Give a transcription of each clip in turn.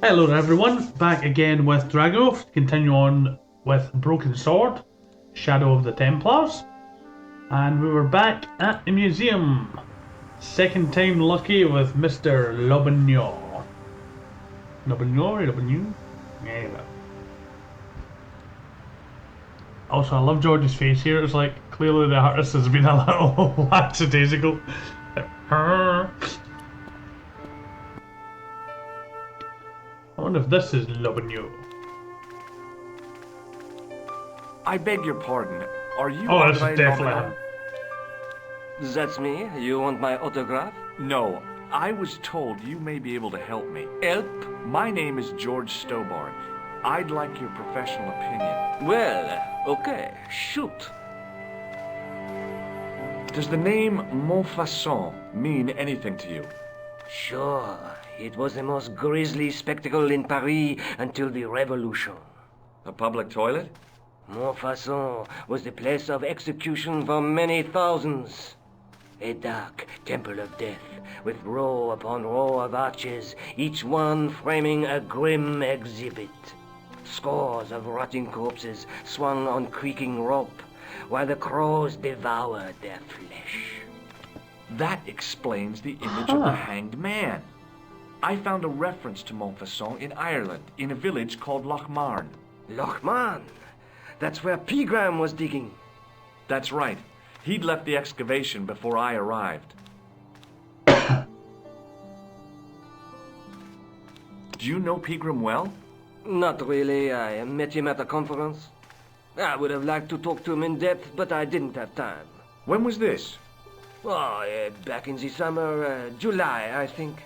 Hello everyone, back again with Dragonov to continue on with Broken Sword, Shadow of the Templars, and we were back at the museum. Second time lucky with Mr. Lobignon. Lobignon? Yeah. Also, I love George's face here. It's like clearly the artist has been a little lackadaisical. I wonder if this is Lobignon. I beg your pardon. Are you Oh, this is Andre definitely Lobignon? him. That's me. You want my autograph? No, I was told you may be able to help me. Help? My name is George Stobart. I'd like your professional opinion. Well, okay, shoot. Does the name Montfaucon mean anything to you? Sure, it was the most grisly spectacle in Paris until the Revolution. A public toilet? Montfaucon was the place of execution for many thousands. A dark temple of death, with row upon row of arches, each one framing a grim exhibit. Scores of rotting corpses swung on creaking rope, while the crows devoured their flesh. That explains the image of the hanged man. I found a reference to Montfaucon in Ireland, in a village called Lochmarn. Lochmarn? That's where Pegram was digging. That's right. He'd left the excavation before I arrived. Do you know Pegram well? Not really. I met him at a conference. I would have liked to talk to him in depth, but I didn't have time. When was this? Oh, back in the summer, July, I think.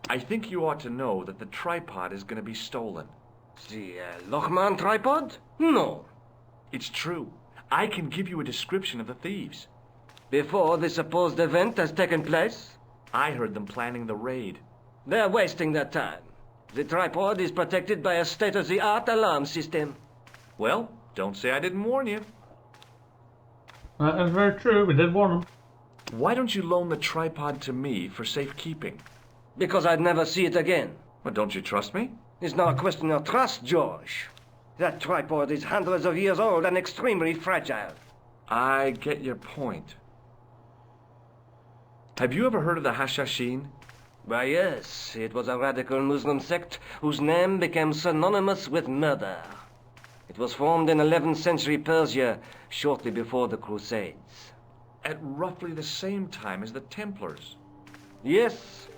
I think you ought to know that the tripod is going to be stolen. The Lochmarn tripod? No. It's true. I can give you a description of the thieves. Before the supposed event has taken place? I heard them planning the raid. They're wasting their time. The tripod is protected by a state-of-the-art alarm system. Well, don't say I didn't warn you. That is very true, we did warn him. Why don't you loan the tripod to me for safekeeping? Because I'd never see it again. Well, don't you trust me? It's not a question of trust, George. That tripod is hundreds of years old and extremely fragile. I get your point. Have you ever heard of the Hashashin? Why, yes, it was a radical Muslim sect whose name became synonymous with murder. It was formed in 11th century Persia, shortly before the Crusades. At roughly the same time as the Templars. Yes,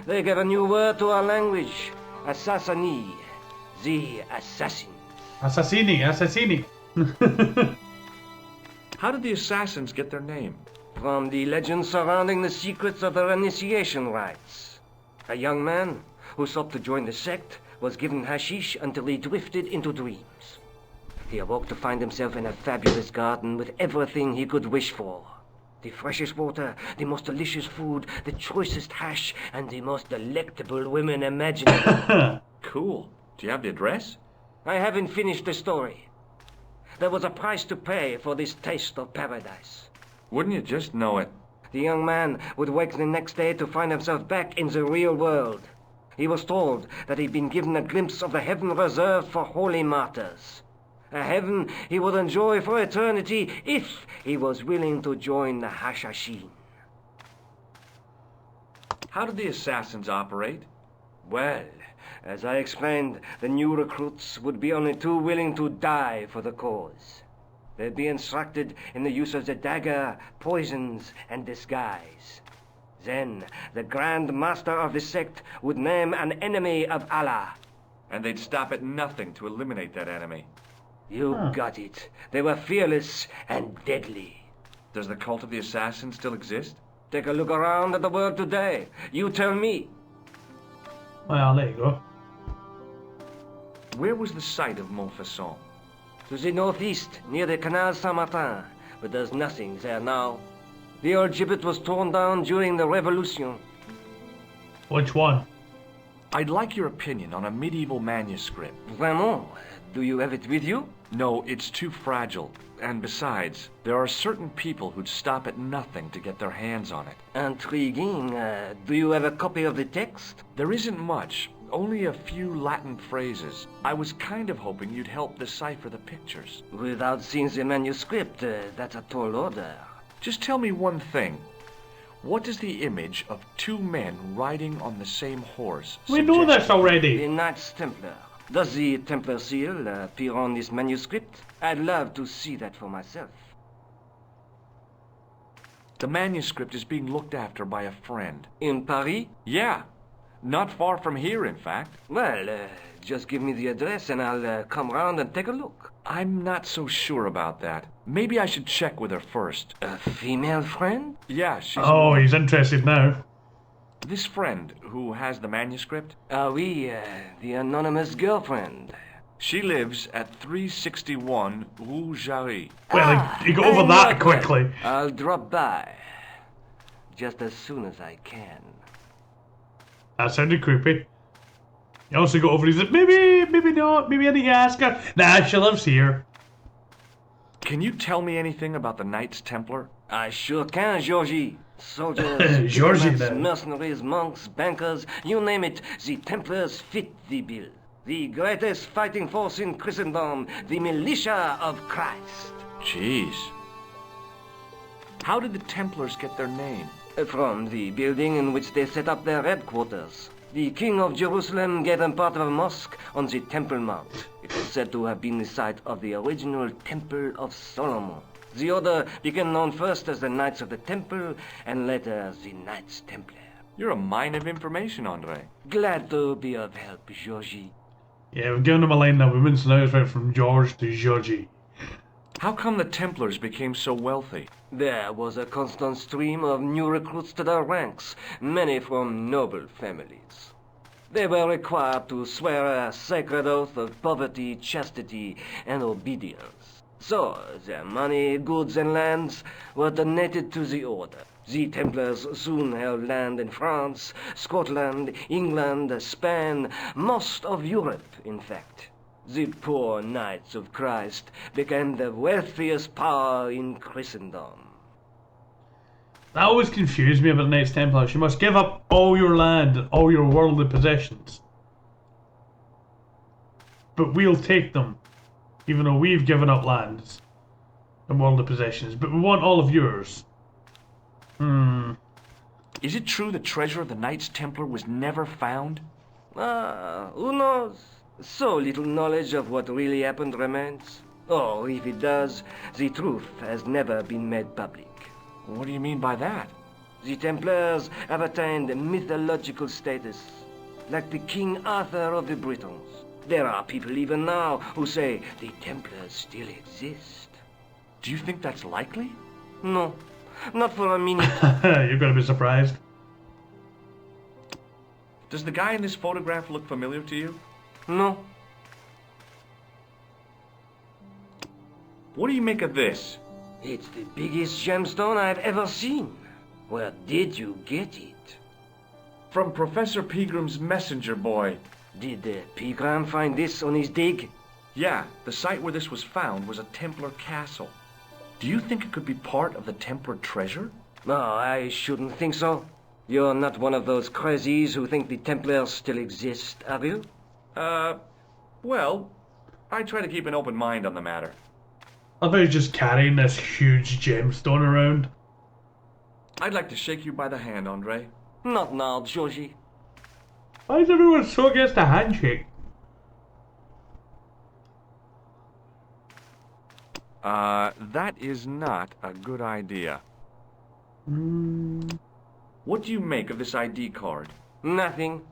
they gave a new word to our language, Assassini, the assassin. Assassini. How did the assassins get their name? From the legends surrounding the secrets of their initiation rites. A young man who sought to join the sect was given hashish until he drifted into dreams. He awoke to find himself in a fabulous garden with everything he could wish for. The freshest water, the most delicious food, the choicest hash, and the most delectable women imaginable. Cool. Do you have the address? I haven't finished the story. There was a price to pay for this taste of paradise. Wouldn't you just know it? The young man would wake the next day to find himself back in the real world. He was told that he'd been given a glimpse of the heaven reserved for holy martyrs. A heaven he would enjoy for eternity if he was willing to join the Hashashin. How did the assassins operate? Well, as I explained, the new recruits would be only too willing to die for the cause. They'd be instructed in the use of the dagger, poisons, and disguise. Then, the Grand Master of the sect would name an enemy of Allah. And they'd stop at nothing to eliminate that enemy. You got it. They were fearless and deadly. Does the cult of the assassins still exist? Take a look around at the world today. You tell me. Well, there you go. Where was the site of Montfaucon? To the northeast, near the Canal Saint-Martin, but there's nothing there now. The old gibbet was torn down during the Revolution. Which one? I'd like your opinion on a medieval manuscript. Vraiment, Do you have it with you? No, it's too fragile. And besides, there are certain people who'd stop at nothing to get their hands on it. Intriguing. Do you have a copy of the text? There isn't much, only a few Latin phrases. I was kind of hoping you'd help decipher the pictures. Without seeing the manuscript, that's a tall order. Just tell me one thing. What is the image of two men riding on the same horse? We know this already. The Knights Templar. Does the Templar seal appear on this manuscript? I'd love to see that for myself. The manuscript is being looked after by a friend. In Paris? Yeah, not far from here, in fact. Well, just give me the address and I'll come round and take a look. I'm not so sure about that. Maybe I should check with her first. A female friend? Yeah, she's... Oh, he's interested now. This friend who has the manuscript? Oui, the anonymous girlfriend. She lives at 361 Rue Jarry. Well, you got over that quickly. I'll drop by. Just as soon as I can. That sounded creepy. You also got over his... Maybe not. Maybe I need to ask her. Nah, she lives here. Can you tell me anything about the Knights Templar? I sure can, Georgie. Soldiers, Georgie, diplomats, then. mercenaries, monks, bankers, you name it, the Templars fit the bill. The greatest fighting force in Christendom, the militia of Christ. Jeez. How did the Templars get their name? From the building in which they set up their headquarters. The King of Jerusalem gave them part of a mosque on the Temple Mount. It is said to have been the site of the original Temple of Solomon. The order became known first as the Knights of the Temple, and later as the Knights Templar. You're a mine of information, Andre. Glad to be of help, Georgie. Yeah, we've given him a line now. We went went from George to Georgie. How come the Templars became so wealthy? There was a constant stream of new recruits to their ranks, many from noble families. They were required to swear a sacred oath of poverty, chastity, and obedience. So, their money, goods, and lands were donated to the order. The Templars soon held land in France, Scotland, England, Spain, most of Europe, in fact. The poor Knights of Christ became the wealthiest power in Christendom. That always confused me about the Knights Templar. You must give up all your land and all your worldly possessions. But we'll take them, even though we've given up lands and worldly possessions. But we want all of yours. Is it true the treasure of the Knights Templar was never found? Who knows? So little knowledge of what really happened remains. Or if it does, the truth has never been made public. What do you mean by that? The Templars have attained mythological status, like the King Arthur of the Britons. There are people even now who say the Templars still exist. Do you think that's likely? No, not for a minute. You're going to be surprised. Does the guy in this photograph look familiar to you? No. What do you make of this? It's the biggest gemstone I've ever seen. Where did you get it? From Professor Pegram's messenger boy. Did Pegram find this on his dig? Yeah, the site where this was found was a Templar castle. Do you think it could be part of the Templar treasure? No, I shouldn't think so. You're not one of those crazies who think the Templars still exist, are you? Well, I try to keep an open mind on the matter. I thought he was just carrying this huge gemstone around. I'd like to shake you by the hand, Andre. Not now, Georgie. Why is everyone so against a handshake? That is not a good idea. What do you make of this ID card? Nothing.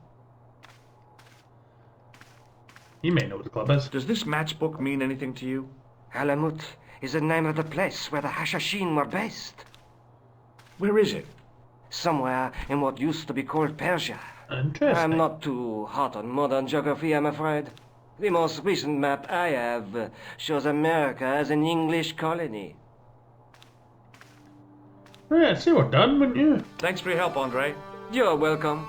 You may know what the club is. Does this matchbook mean anything to you? Alamut is the name of the place where the Hashashin were based. Where is it? Somewhere in what used to be called Persia. Interesting. I'm not too hot on modern geography, I'm afraid. The most recent map I have shows America as an English colony. Right, I'd say we're done, wouldn't you? Thanks for your help, Andre. You're welcome.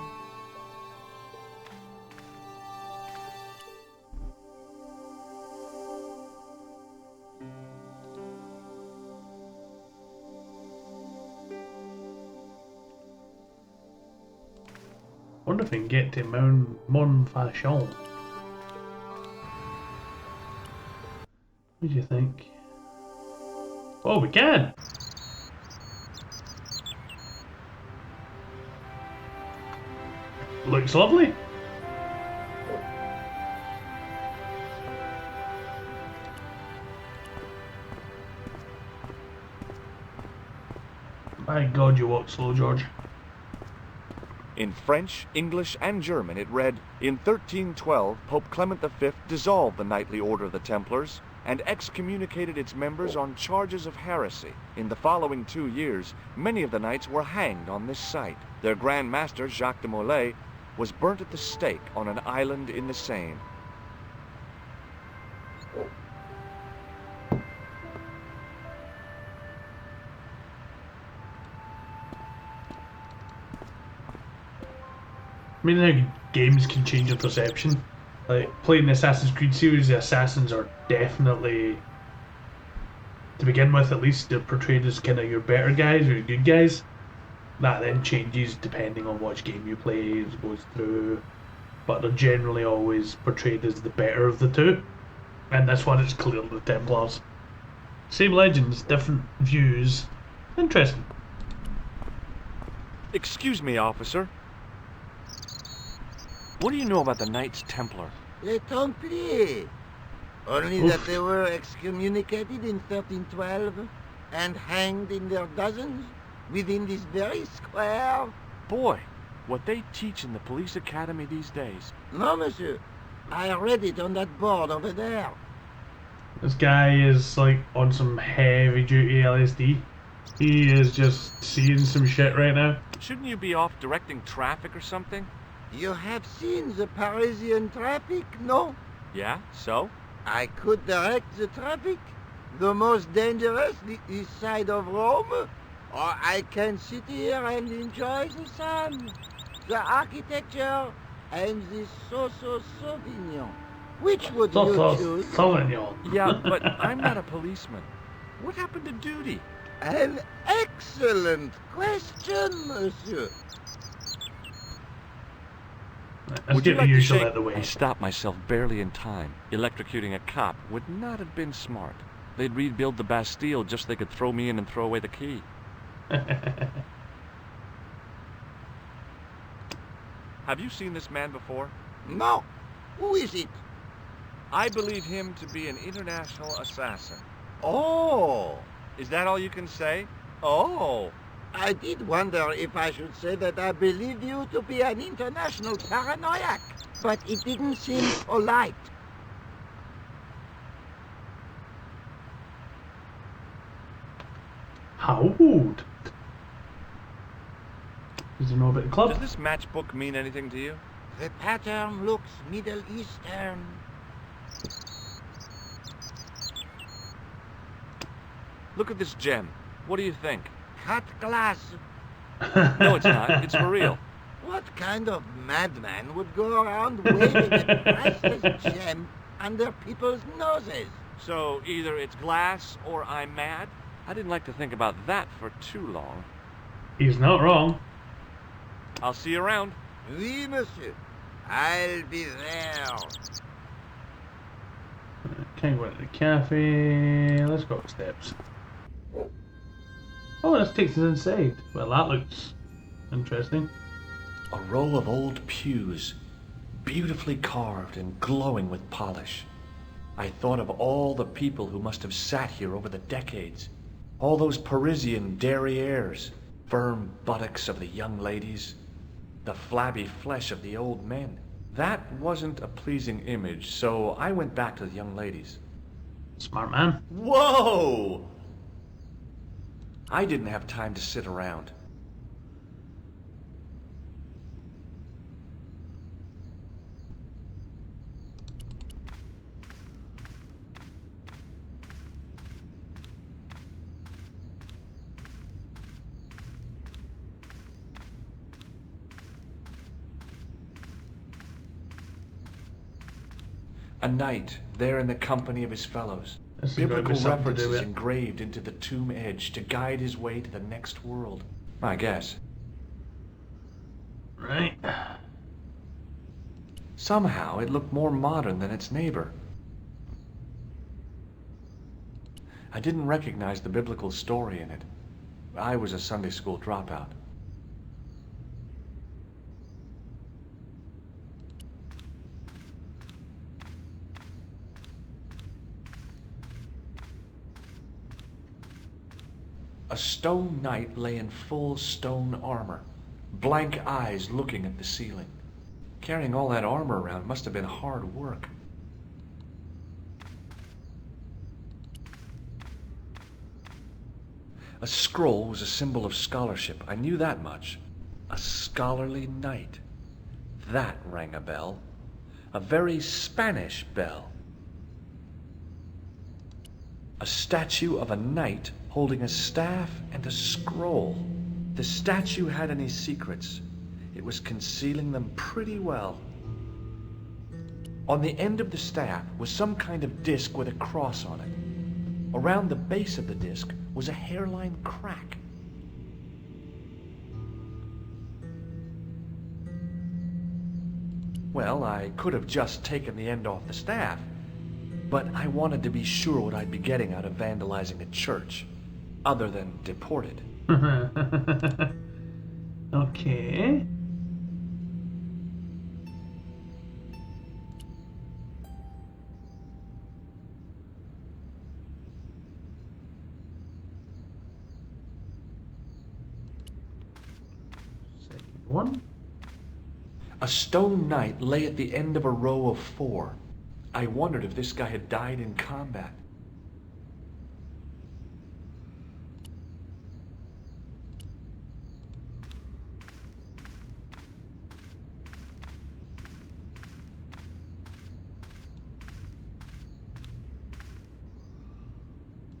Wonder if we can get to Montfaucon. What do you think? Oh, we can! Looks lovely. My God, you walk slow, George. In French, English, and German it read, "In 1312, Pope Clement V dissolved the Knightly Order of the Templars and excommunicated its members on charges of heresy. In the following 2 years, many of the knights were hanged on this site. Their Grand Master, Jacques de Molay, was burnt at the stake on an island in the Seine." I mean, how games can change your perception. Like, playing the Assassin's Creed series, the assassins are definitely, to begin with at least, they're portrayed as kind of your better guys or your good guys. That then changes depending on which game you play, as it goes through. But they're generally always portrayed as the better of the two. And this one is clearly the Templars. Same legends, different views. Interesting. Excuse me, officer. What do you know about the Knights Templar? Les Templiers. Only that they were excommunicated in 1312 and hanged in their dozens within this very square. Boy, what they teach in the police academy these days. No, monsieur. I read it on that board over there. This guy is like on some heavy duty LSD. He is just seeing some shit right now. Shouldn't you be off directing traffic or something? You have seen the Parisian traffic, no? Yeah, so? I could direct the traffic. The most dangerous, the east side of Rome. Or I can sit here and enjoy the sun, the architecture, and the Sauvignon. Which would you choose? Sauvignon. Yeah, but I'm not a policeman. What happened to duty? An excellent question, monsieur. Let's Would you get like the to usual shake? out of the way. I stopped myself barely in time. Electrocuting a cop would not have been smart. They'd rebuild the Bastille just so they could throw me in and throw away the key. Have you seen this man before? No. Who is it? I believe him to be an international assassin. Oh. Is that all you can say? Oh. I did wonder if I should say that I believe you to be an international paranoiac, but it didn't seem polite. How old? Does he know about the club? Does this matchbook mean anything to you? The pattern looks Middle Eastern. Look at this gem. What do you think? Cut glass. No, it's not. It's for real. What kind of madman would go around waving a priceless gem under people's noses? So either it's glass or I'm mad? I didn't like to think about that for too long. He's not wrong. I'll see you around. Oui, monsieur. I'll be there. Can't go to the cafe. Let's go up steps. Oh, this takes us inside. Well, that looks interesting. A row of old pews, beautifully carved and glowing with polish. I thought of all the people who must have sat here over the decades. All those Parisian derrieres, firm buttocks of the young ladies, the flabby flesh of the old men. That wasn't a pleasing image, so I went back to the young ladies. Smart man. Whoa! I didn't have time to sit around. A knight, there in the company of his fellows. This is gonna be Biblical something to do references with- engraved into the tomb edge to guide his way to the next world. I guess. Right. Somehow it looked more modern than its neighbor. I didn't recognize the biblical story in it. I was a Sunday school dropout. A stone knight lay in full stone armor, blank eyes looking at the ceiling. Carrying all that armor around must have been hard work. A scroll was a symbol of scholarship. I knew that much. A scholarly knight. That rang a bell. A very Spanish bell. A statue of a knight holding a staff and a scroll. The statue had any secrets. It was concealing them pretty well. On the end of the staff was some kind of disc with a cross on it. Around the base of the disc was a hairline crack. Well, I could have just taken the end off the staff, but I wanted to be sure what I'd be getting out of vandalizing a church, other than deported. Okay. Second one. A stone knight lay at the end of a row of 4. I wondered if this guy had died in combat.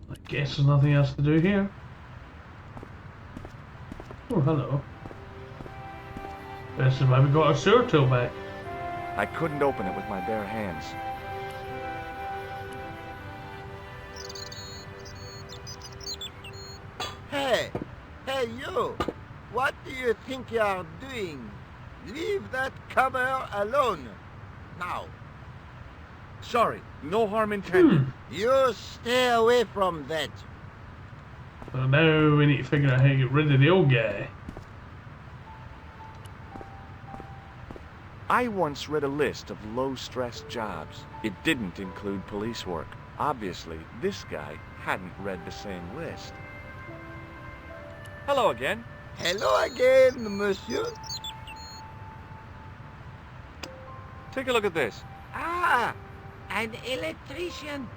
I guess there's nothing else to do here. Oh, hello. This is why we got our sewer tool back. I couldn't open it with my bare hands. Hey, you! What do you think you are doing? Leave that cover alone. Now, Sorry, no harm intended. you stay away from that. So now we need to figure out how to get rid of the old guy. I once read a list of low-stress jobs. It didn't include police work. Obviously, this guy hadn't read the same list. Hello again. Hello again, monsieur. Take a look at this. Ah, an electrician.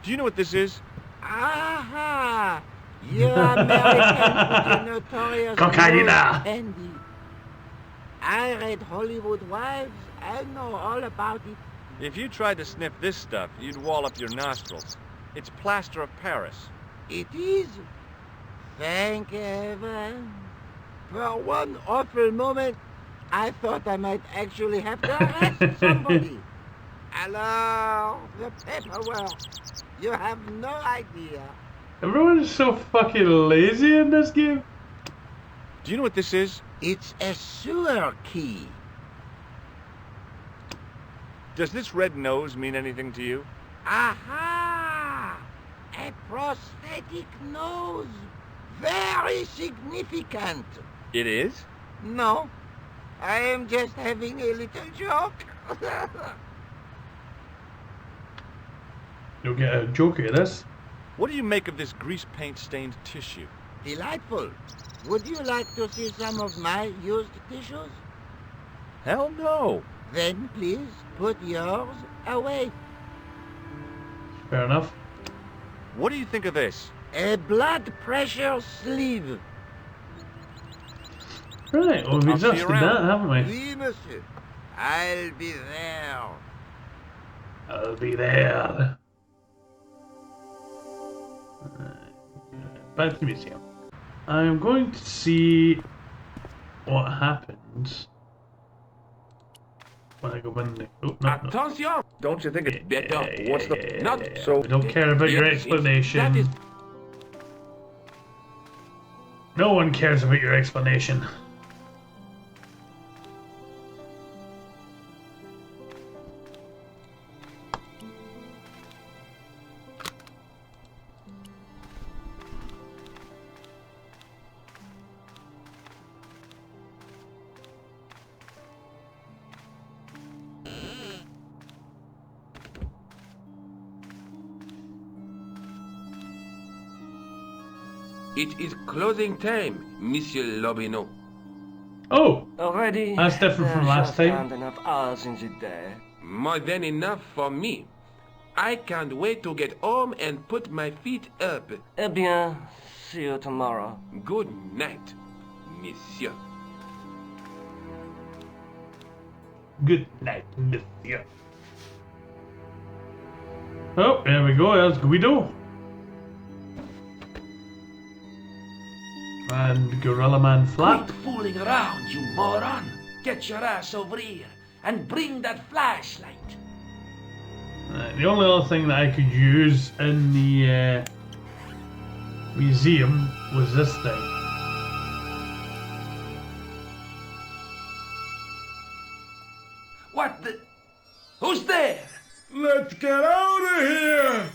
Do you know what this is? Aha! You American with the notorious Cocaina. candy. I read Hollywood Wives. I know all about it. If you tried to sniff this stuff, you'd wall up your nostrils. It's plaster of Paris. It is. Thank heaven. For one awful moment, I thought I might actually have to arrest somebody. Alors, the paperwork. You have no idea. Everyone is so fucking lazy in this game. Do you know what this is? It's a sewer key. Does this red nose mean anything to you? Aha! A prosthetic nose. Very significant. It is? No, I am just having a little joke. You'll get a joke out of this. What do you make of this grease paint stained tissue? Delightful. Would you like to see some of my used tissues? Hell no. Then please put yours away. Fair enough. What do you think of this? A blood pressure sleeve. Right, well we've I'll see you adjusted around. that, haven't we? Oui, monsieur. I'll be there. I'll be there. Back to the museum. I'm going to see what happens when I go in the... Oh, no, no. Attention! Don't you think it's better? What's the... Not so... We don't care about your Yes, explanation. that is... No one cares about your explanation. It is closing time, Monsieur Lobineau. Oh, Already? that's different from last There time. aren't enough hours in the day. More than enough for me. I can't wait to get home and put my feet up. Eh bien, see you tomorrow. Good night, Monsieur. Good night, monsieur. Oh, there we go. There's Guido. And Gorilla Man Flat. Quit fooling around, you moron! Get your ass over here and bring that flashlight. The only other thing that I could use in the museum was this thing. What the? Who's there? Let's get out of here!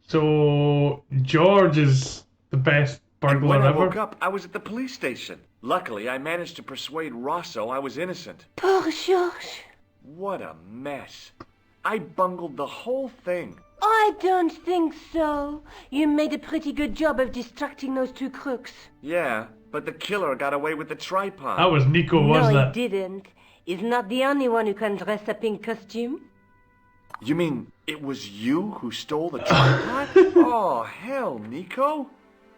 So George is the best And burglar when I ever. woke up, I was at the police station. Luckily, I managed to persuade Rosso I was innocent. Poor Georges. What a mess. I bungled the whole thing. I don't think so. You made a pretty good job of distracting those two crooks. Yeah, but the killer got away with the tripod. That was Nico, No, wasn't he it? didn't. He's not the only one who can dress up in costume. You mean it was you who stole the tripod? Oh, hell, Nico.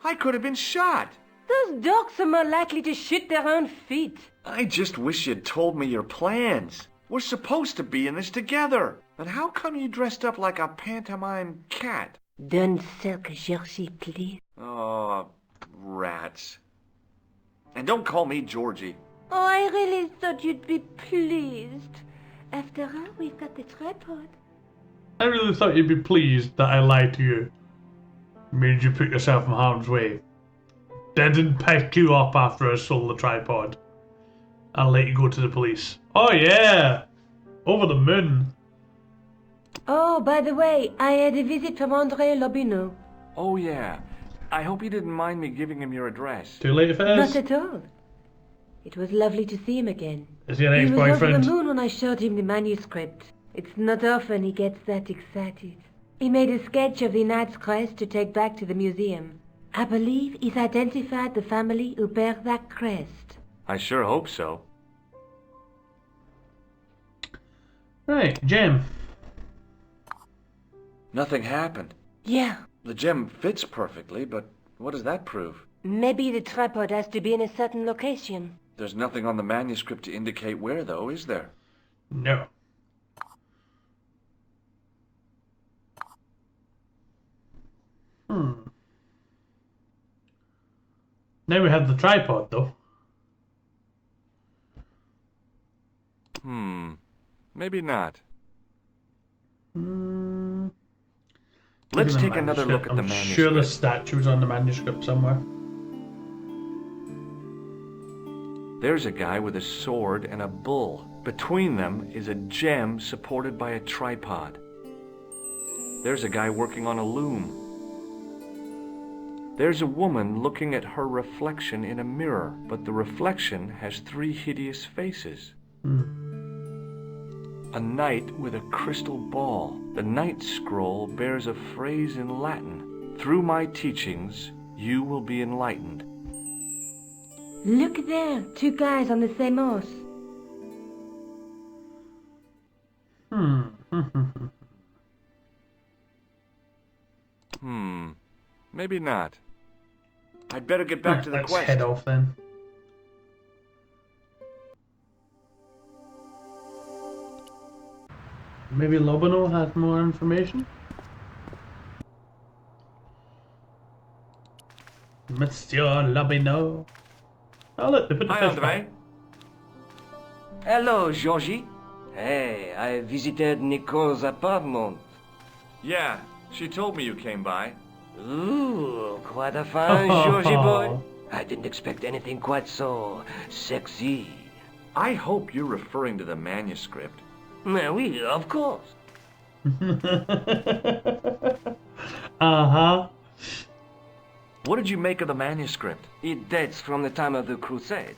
I could have been shot. Those dogs are more likely to shoot their own feet. I just wish you'd told me your plans. We're supposed to be in this together. And how come you dressed up like a pantomime cat? Don't sulk, Georgie, please. Oh, rats. And don't call me Georgie. Oh, I really thought you'd be pleased. After all, we've got the tripod. I really thought you'd be pleased that I lied to you. Made you put yourself in harm's way. Didn't pick you up after I stole the tripod. I'll let you go to the police. Oh yeah! Over the moon. Oh, by the way, I had a visit from André Lobineau. Oh, yeah. I hope you didn't mind me giving him your address. Too late if it Not is. at all. It was lovely to see him again. Is he an He was over ex-boyfriend? the moon when I showed him the manuscript. It's not often he gets that excited. He made a sketch of the knight's crest to take back to the museum. I believe he's identified the family who bear that crest. I sure hope so. Right, gem. Nothing happened. Yeah, The gem fits perfectly, but what does that prove? maybe the tripod has to be in a certain location. There's nothing on the manuscript to indicate where, though, is there? No. Now we have the tripod, though. Maybe not. Look Let's at the take another look at the I'm sure the manuscript. statue's on the manuscript somewhere. There's a guy with a sword and a bull. Between them is a gem supported by a tripod. There's a guy working on a loom. There's a woman looking at her reflection in a mirror, but the reflection has 3 hideous faces. A knight with a crystal ball. The knight's scroll bears a phrase in Latin. Through my teachings, you will be enlightened. Look there, 2 guys on the same horse. Maybe not. I'd better get back to the Let's quest. head off then. Maybe Lobineau has more information? Monsieur Lobineau. Oh look, they put the Hi, fish André. back. Hello, Georgie. Hey, I visited Nicole's apartment. Yeah, she told me you came by. Ooh, quite a fine Georgie boy. I didn't expect anything quite so sexy. I hope you're referring to the manuscript. Oui, of course. Uh-huh. What did you make of the manuscript? It dates from the time of the Crusades.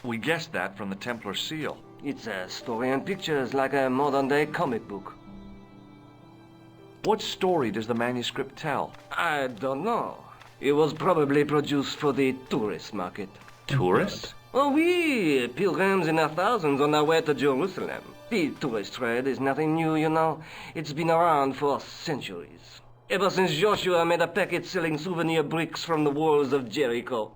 We guessed that from the Templar seal. It's a story and pictures like a modern-day comic book. What story does the manuscript tell? I don't know. It was probably produced for the tourist market. Tourists? Oh, we pilgrims in their thousands on their way to Jerusalem. The tourist trade is nothing new, you know. It's been around for centuries. Ever since Joshua made a packet selling souvenir bricks from the walls of Jericho.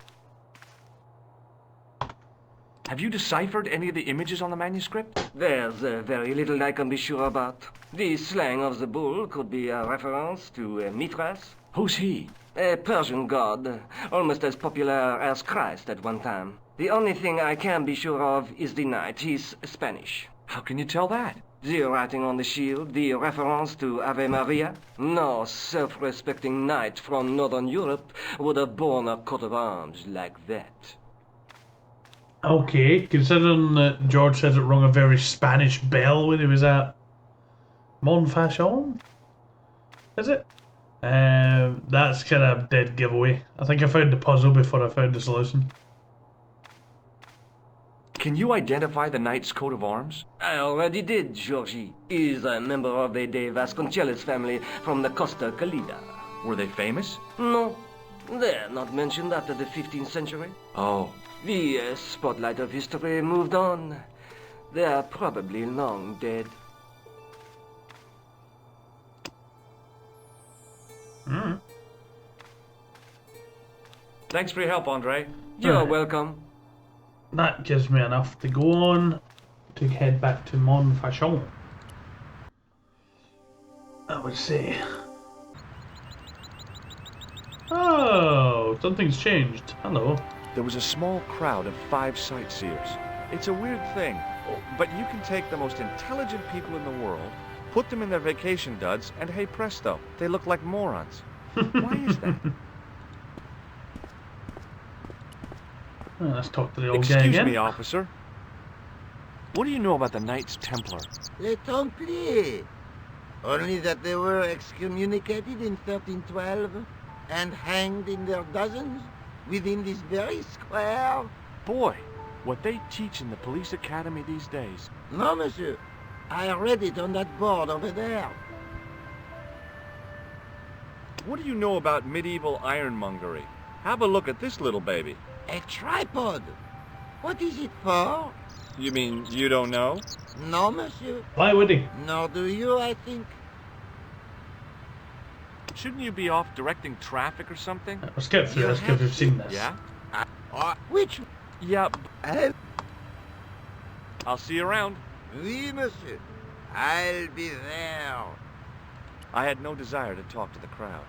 Have you deciphered any of the images on the manuscript? There's very little I can be sure about. The slang of the bull could be a reference to Mithras. Who's he? A Persian god, almost as popular as Christ at one time. The only thing I can be sure of is the knight. He's Spanish. How can you tell that? The writing on the shield, the reference to Ave Maria. No self-respecting knight from Northern Europe would have borne a coat of arms like that. Okay, considering that George says it rung a very Spanish bell when he was at Montfaucon, is it? That's kind of a dead giveaway. I think I found the puzzle before I found the solution. Can you identify the knight's coat of arms? I already did, Georgie. He's a member of the De Vasconcelos family from the Costa Calida. Were they famous? No, they're not mentioned after the 15th century. Oh. The spotlight of history moved on. They're probably long dead. Thanks for your help, Andre. You're welcome. That gives me enough to go on to head back to Montfaucon, I would say. Oh, something's changed. Hello. There was a small crowd of 5 sightseers. It's a weird thing, but you can take the most intelligent people in the world, put them in their vacation duds, and hey presto, they look like morons. Why is that? Well, let's talk to the old guy again. Excuse me, officer. What do you know about the Knights Templar? Les Templiers. Only that they were excommunicated in 1312 and hanged in their dozens within this very square. Boy, what they teach in the police academy these days. No, monsieur. I read it on that board over there. What do you know about medieval ironmongery? Have a look at this little baby. A tripod. What is it for? You mean you don't know? No, monsieur. Why would he? Nor do you, I think. Shouldn't you be off directing traffic or something? Let's get through this because we've seen this. Yeah? Which? Yeah. Uh, I'll see you around. oui, monsieur. I'll be there. I had no desire to talk to the crowd.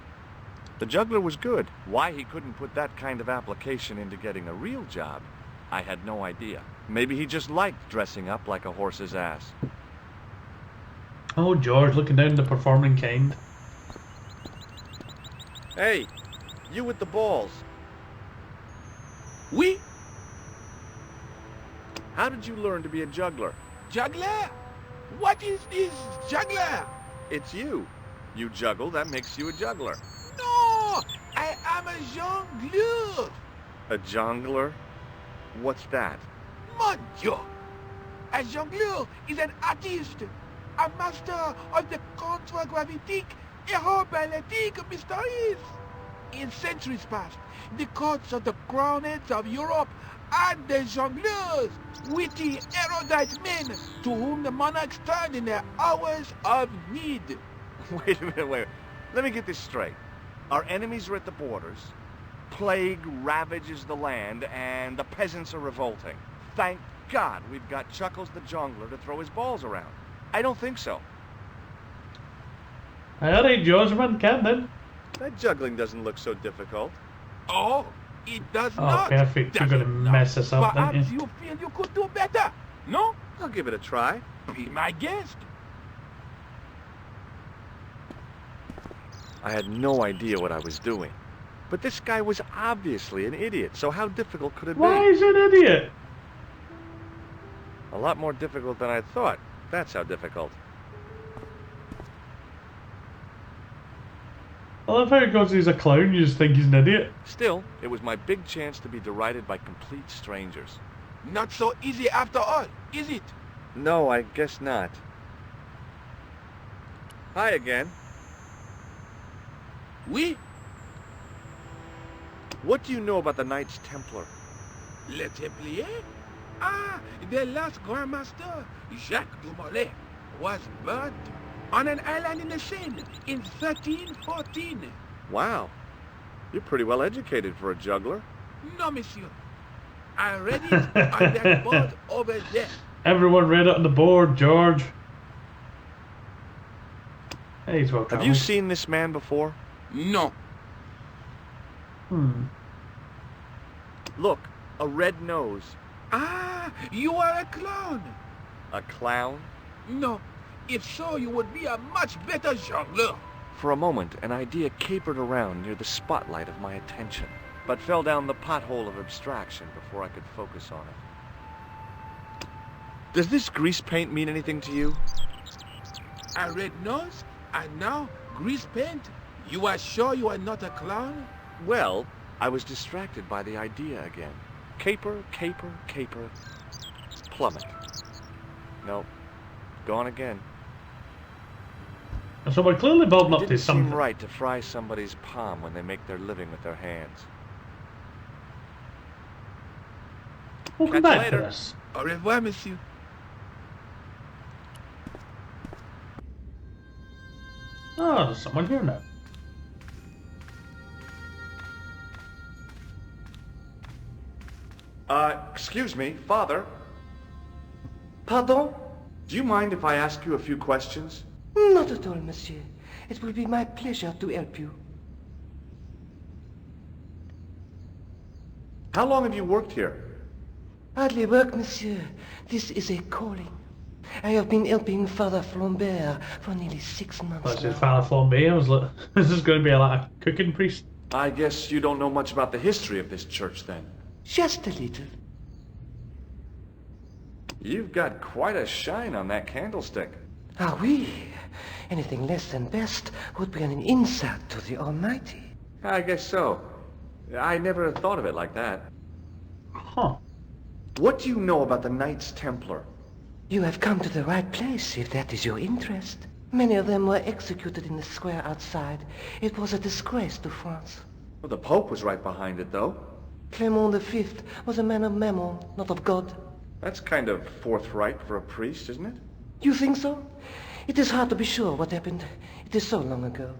The juggler was good. Why he couldn't put that kind of application into getting a real job, I had no idea. Maybe he just liked dressing up like a horse's ass. Oh, George, looking down the performing kind. Hey, you with the balls. Oui, How did you learn to be a juggler? juggler? What is this juggler? It's you. You juggle, that makes you a juggler. No, I am a jongleur. A jongler? What's that? Mon Dieu! A jongleur is an artist, a master of the contragravitic aeroballetic mysteries. In centuries past, the courts of the crownheads of Europe had the jongleurs, witty, erudite men to whom the monarchs turned in their hours of need. Wait a minute, wait. Let me get this straight. Our enemies are at the borders, plague ravages the land, and the peasants are revolting. Thank God we've got Chuckles the Jongler to throw his balls around. I don't think so. Alright, George, man, can then. That juggling doesn't look so difficult. Oh, it does Oh, not. perfect. You're does gonna it not? mess us up, don't Perhaps you? you feel you could do better. No? I'll give it a try. Be my guest. I had no idea what I was doing. But this guy was obviously an idiot, so how difficult could it Why be? is he an idiot? A lot more difficult than I thought. That's how difficult. I love how because he's a clown, you just think he's an idiot. Still, it was my big chance to be derided by complete strangers. Not so easy after all, is it? No, I guess not. Hi again. Oui? What do you know about the Knights Templar? Le Templier? Ah, the last Grand Master, Jacques Dumoulin, was burnt on an island in the Seine in 1314. Wow. You're pretty well educated for a juggler. No, monsieur. I read it on that board over there. Everyone read it on the board, George. Hey, he's well Have you seen this man before? No. Look, a red nose. Ah, you are a clown. A clown? No. If so, you would be a much better jongleur. For a moment, an idea capered around near the spotlight of my attention, but fell down the pothole of abstraction before I could focus on it. Does this grease paint mean anything to you? A red nose, and now grease paint. You are sure you are not a clown? Well, I was distracted by the idea again. Caper, caper, caper. Plummet. Nope. Gone again. So we're clearly building It up to didn't something. seem right to fry somebody's palm when they make their living with their hands. We'll come Catch you back to later. this. Au revoir, monsieur. Oh, there's someone here now. Excuse me, Father. Pardon? Do you mind if I ask you a few questions? Not at all, monsieur. It will be my pleasure to help you. How long have you worked here? Hardly work, monsieur. This is a calling. I have been helping Father Flambert for nearly 6 months That's now. his Father Flambé. I was like, this is going to be like a cooking priest. I guess you don't know much about the history of this church, then. Just a little. You've got quite a shine on that candlestick. Ah, oui. Anything less than best would be an insult to the Almighty. I guess so. I never thought of it like that. Huh. What do you know about the Knights Templar? You have come to the right place, if that is your interest. Many of them were executed in the square outside. It was a disgrace to France. Well, the Pope was right behind it, though. Clement V was a man of mammon, not of God. That's kind of forthright for a priest, isn't it? You think so? It is hard to be sure what happened. It is so long ago.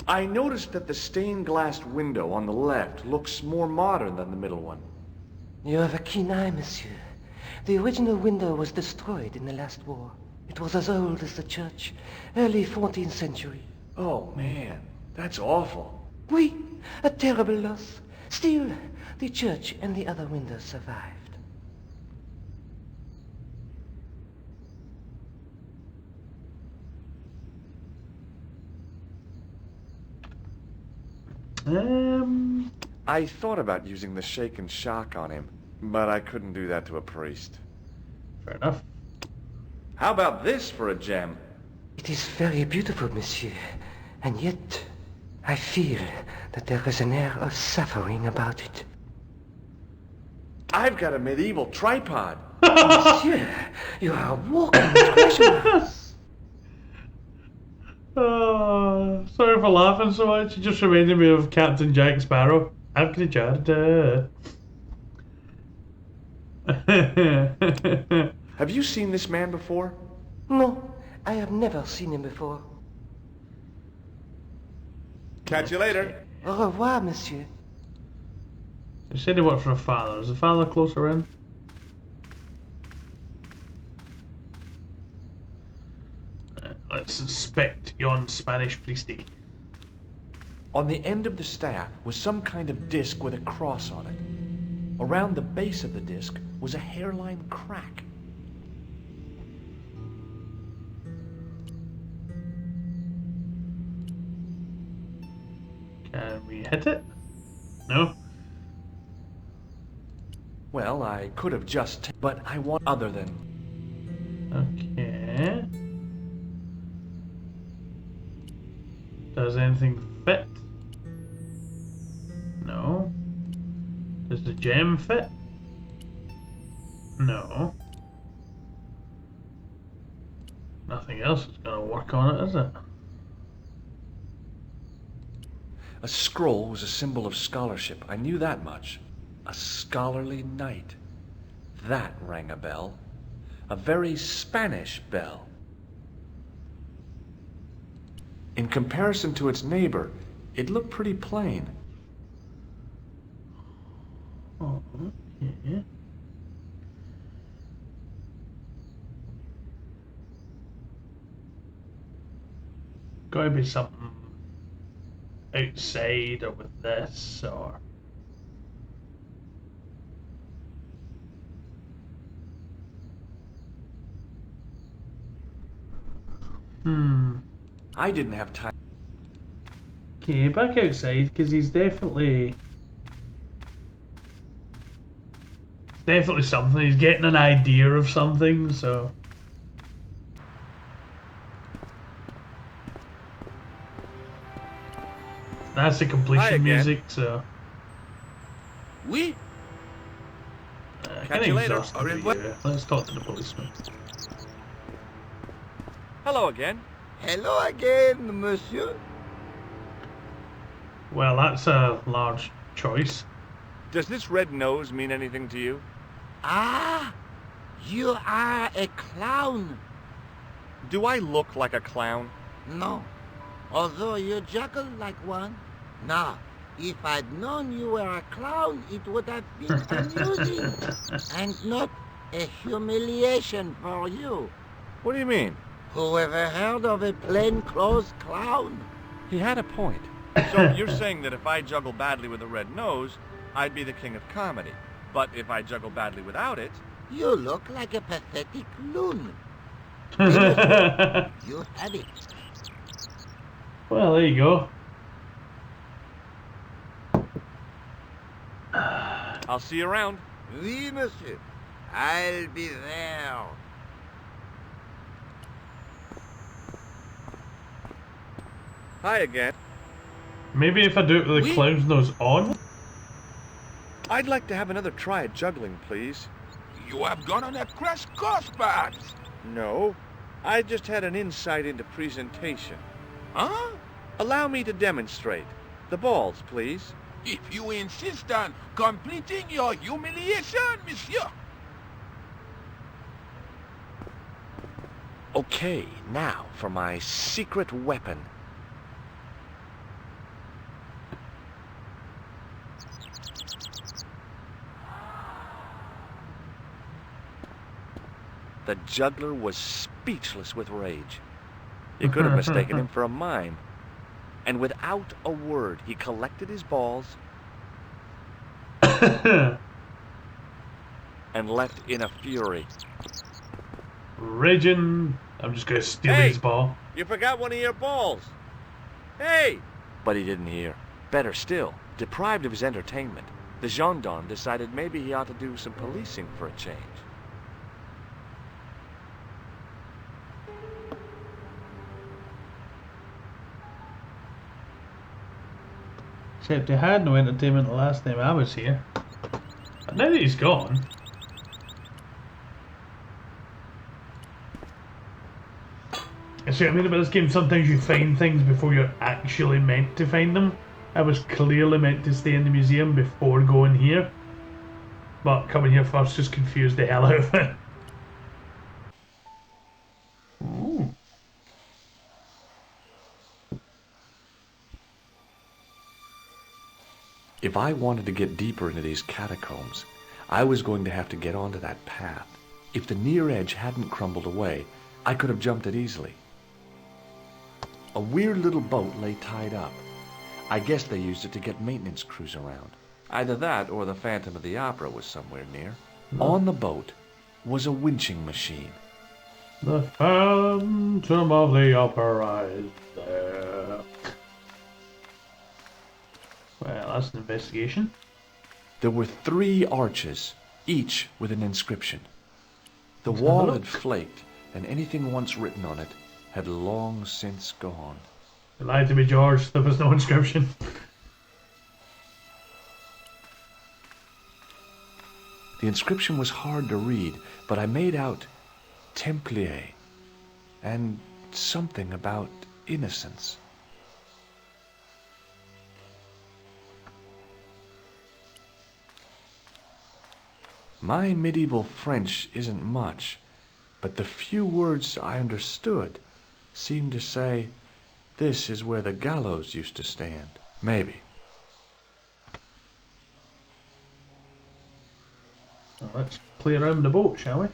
I noticed that the stained-glass window on the left looks more modern than the middle one. You have a keen eye, monsieur. The original window was destroyed in the last war. It was as old as the church, early 14th century. Oh, man, that's awful. Oui, a terrible loss. Still, the church and the other windows survived. I thought about using the shake and shock on him, but I couldn't do that to a priest. Fair enough. How about this for a gem? It is very beautiful, monsieur. And yet, I feel that there is an air of suffering about it. I've got a medieval tripod. Monsieur, you are walking treasure. Oh, sorry for laughing so much. It just reminded me of Captain Jack Sparrow. I've got a Have you seen this man before? No, I have never seen him before. Catch you later. Au revoir, monsieur. You said he worked for a father. Is the father closer in? Let's inspect yon Spanish priesty. On the end of the staff was some kind of disc with a cross on it. Around the base of the disc was a hairline crack. Can we hit it? No? Well, I could have just... but I want other than... Okay. Does anything fit? No. Does the gem fit? No. Nothing else is going to work on it, is it? A scroll was a symbol of scholarship. I knew that much. A scholarly knight. That rang a bell. A very Spanish bell. In comparison to its neighbor, it looked pretty plain. Oh, okay. Gotta be something outside or with this or. I didn't have time. Okay, back outside because he's definitely something. He's getting an idea of something, so. That's the completion music, so. Oui? Catch you later. Exhausted Au revoir. you. Let's talk to the policeman. Hello again. Hello again, monsieur. Well, that's a large choice. Does this red nose mean anything to you? Ah, you are a clown. Do I look like a clown? No, although you juggle like one. Now, if I'd known you were a clown, it would have been amusing and not a humiliation for you. What do you mean? Whoever heard of a plainclothes clown? He had a point. So you're saying that if I juggle badly with a red nose, I'd be the king of comedy. But if I juggle badly without it... You look like a pathetic loon. You have it. Well, there you go. I'll see you around. Oui, monsieur. I'll be there. Hi again. Maybe if I do it with the clown's nose on? I'd like to have another try at juggling, please. You have gone on a crash course, perhaps. No, I just had an insight into presentation. Huh? Allow me to demonstrate. The balls, please. If you insist on completing your humiliation, monsieur. Okay, now for my secret weapon. The juggler was speechless with rage. You could have mistaken him for a mime. And without a word, he collected his balls and left in a fury. Raging. I'm just gonna steal Hey! his ball. You forgot one of your balls. Hey! But he didn't hear. Better still, deprived of his entertainment, the gendarme decided maybe he ought to do some policing for a change. Except they had no entertainment the last time I was here. But now that he's gone. See what I mean about this game? Sometimes you find things before you're actually meant to find them. I was clearly meant to stay in the museum before going here. But coming here first just confused the hell out of it. Ooh. If I wanted to get deeper into these catacombs, I was going to have to get onto that path. If the near edge hadn't crumbled away, I could have jumped it easily. A weird little boat lay tied up. I guess they used it to get maintenance crews around. Either that or the Phantom of the Opera was somewhere near. On the boat was a winching machine. The Phantom of the Opera is there. Well, that's an investigation. There were 3 arches, each with an inscription. The wall had flaked, and anything once written on it had long since gone. You lied to me, George. There was no inscription. The inscription was hard to read, but I made out Templier and something about innocence. My medieval French isn't much, but the few words I understood seemed to say, "This is where the gallows used to stand." Maybe. Well, let's play around the boat, shall we?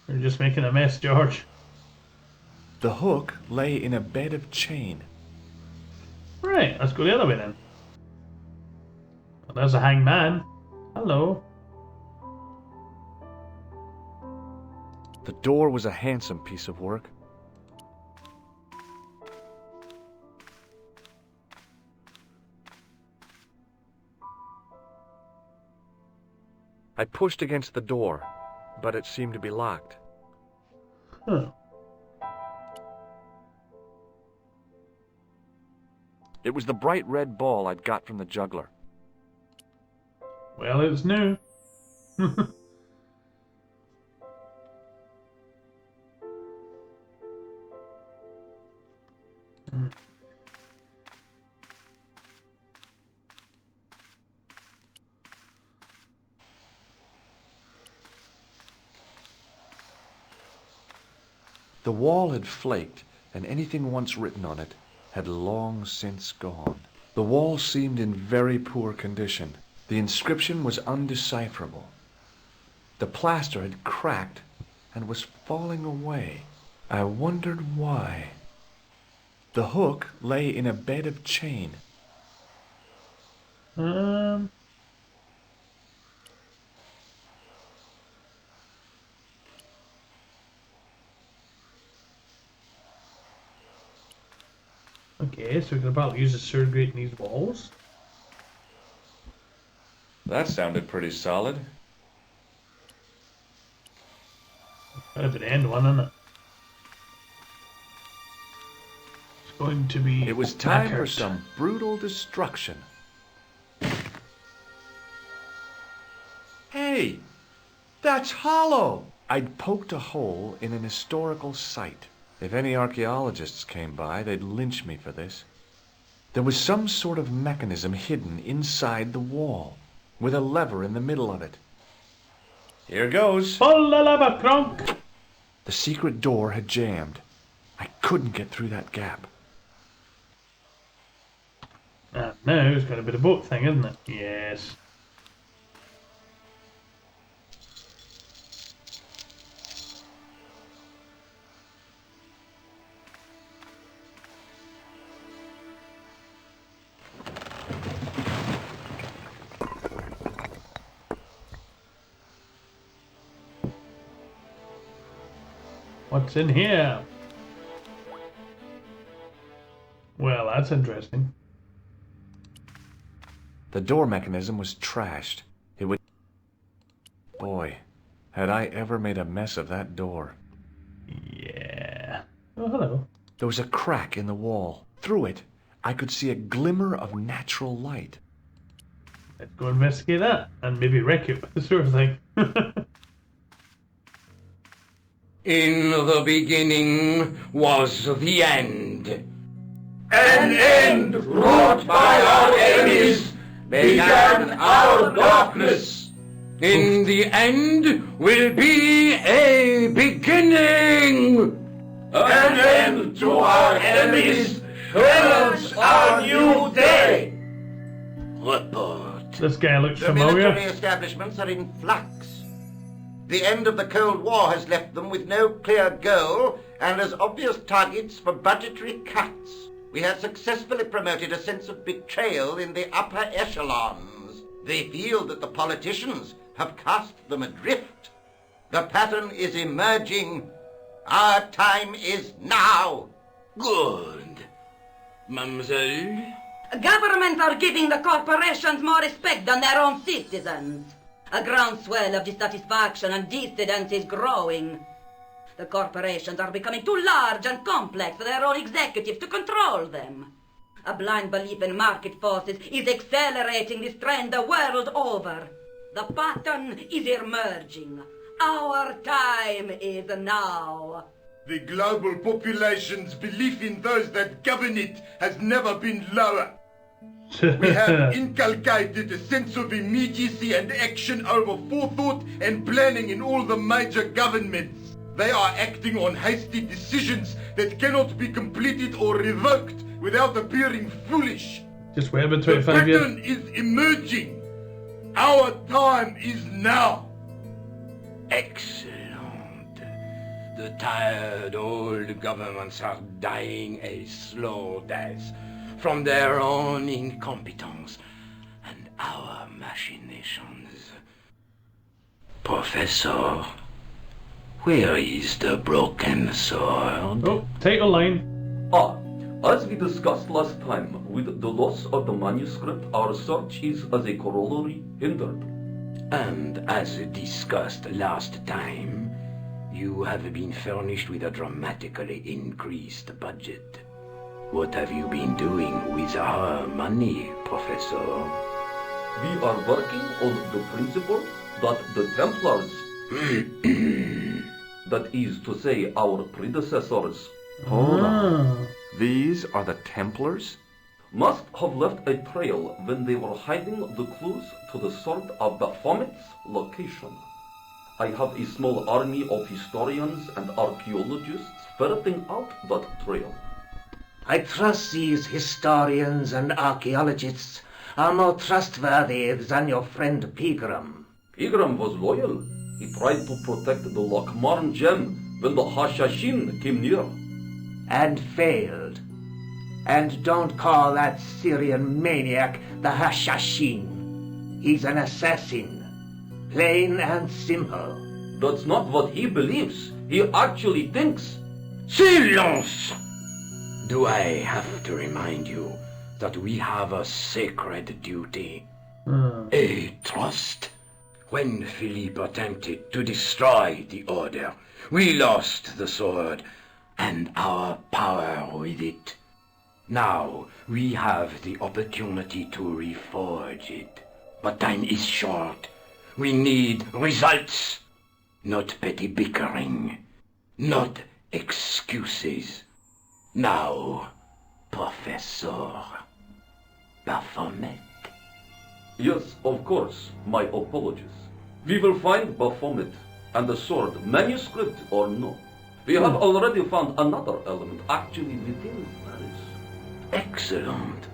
You're just making a mess, George. The hook lay in a bed of chain. Right, let's go the other way then. Well, there's a hangman. Hello. The door was a handsome piece of work. I pushed against the door, but it seemed to be locked. Huh. It was the bright red ball I'd got from the juggler. Well, it's new. The wall had flaked, and anything once written on it had long since gone. The wall seemed in very poor condition. The inscription was undecipherable. The plaster had cracked and was falling away. I wondered why. The hook lay in a bed of chain. Okay, so we can probably use the sewer grate in these walls. That sounded pretty solid. That'd be the end one, isn't it? It's going to be. It was time for knackered. some brutal destruction. Hey, that's hollow! I'd poked a hole in an historical site. If any archaeologists came by, they'd lynch me for this. There was some sort of mechanism hidden inside the wall, with a lever in the middle of it. Here goes. Pull the lever, Kronk! The secret door had jammed. I couldn't get through that gap. Now it's going to be the boat thing, isn't it? Yes. What's in here? Well, that's interesting. The door mechanism was trashed. It would... Boy, had I ever made a mess of that door. Yeah. Oh, hello. There was a crack in the wall. Through it, I could see a glimmer of natural light. Let's go investigate that and maybe wreck it with the sort of thing. In the beginning was the end. An end wrought by our enemies began our darkness. In the end will be a beginning. An end to our enemies heralds our new day. Report. This guy looks The military familiar. establishments are in flux. The end of the Cold War has left them with no clear goal and as obvious targets for budgetary cuts. We have successfully promoted a sense of betrayal in the upper echelons. They feel that the politicians have cast them adrift. The pattern is emerging. Our time is now. Good. Mademoiselle? Governments are giving the corporations more respect than their own citizens. A groundswell of dissatisfaction and dissidence is growing. The corporations are becoming too large and complex for their own executives to control them. A blind belief in market forces is accelerating this trend the world over. The pattern is emerging. Our time is now. The global population's belief in those that govern it has never been lower. We have inculcated a sense of immediacy and action over forethought and planning in all the major governments. They are acting on hasty decisions that cannot be completed or revoked without appearing foolish. Just wait about The 25 years. pattern is emerging. Our time is now. Excellent. The tired old governments are dying a slow death from their own incompetence and our machinations. Professor, where is the broken sword? Oh, title line. As we discussed last time, with the loss of the manuscript, our search is as a corollary hindered. And as discussed last time, you have been furnished with a dramatically increased budget. What have you been doing with our money, Professor? We are working on the principle that the Templars, that is to say our predecessors, Hold on. These are the Templars? must have left a trail when they were hiding the clues to the sword of Baphomet's location. I have a small army of historians and archaeologists ferreting out that trail. I trust these historians and archaeologists are more trustworthy than your friend Pegram. Pegram was loyal. He tried to protect the Lochmarn gem when the Hashashin came near. And failed. And don't call that Syrian maniac the Hashashin. He's an assassin. Plain and simple. That's not what he believes. He actually thinks. Silence! Do I have to remind you that we have a sacred duty? A trust? When Philippe attempted to destroy the Order, we lost the sword and our power with it. Now we have the opportunity to reforge it. But time is short. We need results. Not petty bickering. Not excuses. Now, Professor Baphomet. Yes, of course, my apologies. We will find Baphomet and the sword, manuscript or no. We have already found another element actually within Paris. Excellent.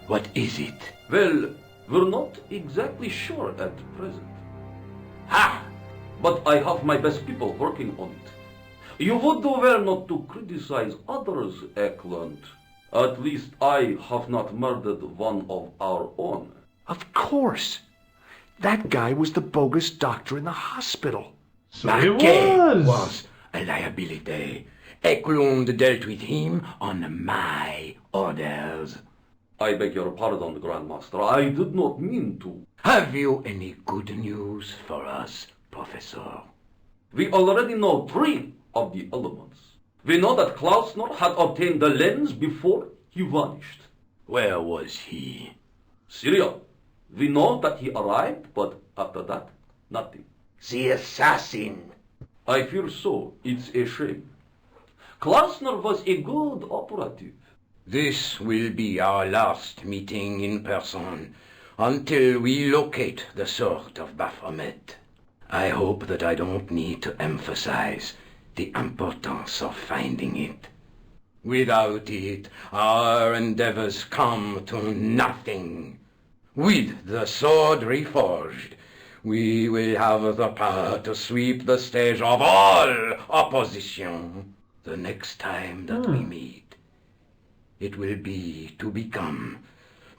What is it? Well, we're not exactly sure at present. Ha! But I have my best people working on it. You would do well not to criticize others, Eklund. At least I have not murdered one of our own. Of course. That guy was the bogus doctor in the hospital. So he Marquet was. a liability. Eklund dealt with him on my orders. I beg your pardon, Grandmaster. I did not mean to. Have you any good news for us, Professor? We already know 3 of the elements. We know that Klausner had obtained the lens before he vanished. Where was he? Syria. We know that he arrived, but after that, nothing. The assassin. I fear so. It's a shame. Klausner was a good operative. This will be our last meeting in person until we locate the sword of Baphomet. I hope that I don't need to emphasize the importance of finding it. Without it, our endeavors come to nothing. With the sword reforged, we will have the power to sweep the stage of all opposition. The next time that we meet, it will be to become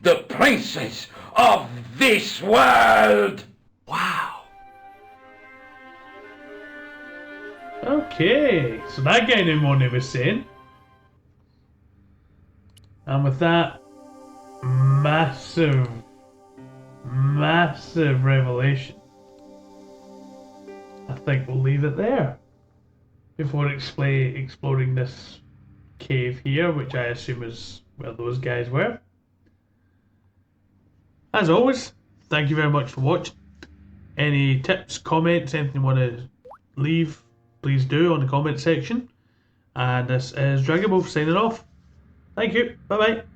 the princes of this world. Wow. Okay, so that guy knew what he was saying. And with that massive revelation, think we'll leave it there before exploring this cave here, which I assume is where those guys were. As always, thank you very much for watching. Any tips, comments, anything you want to leave, please do on the comment section. And this is Dragonwolf signing off. Thank you. Bye bye.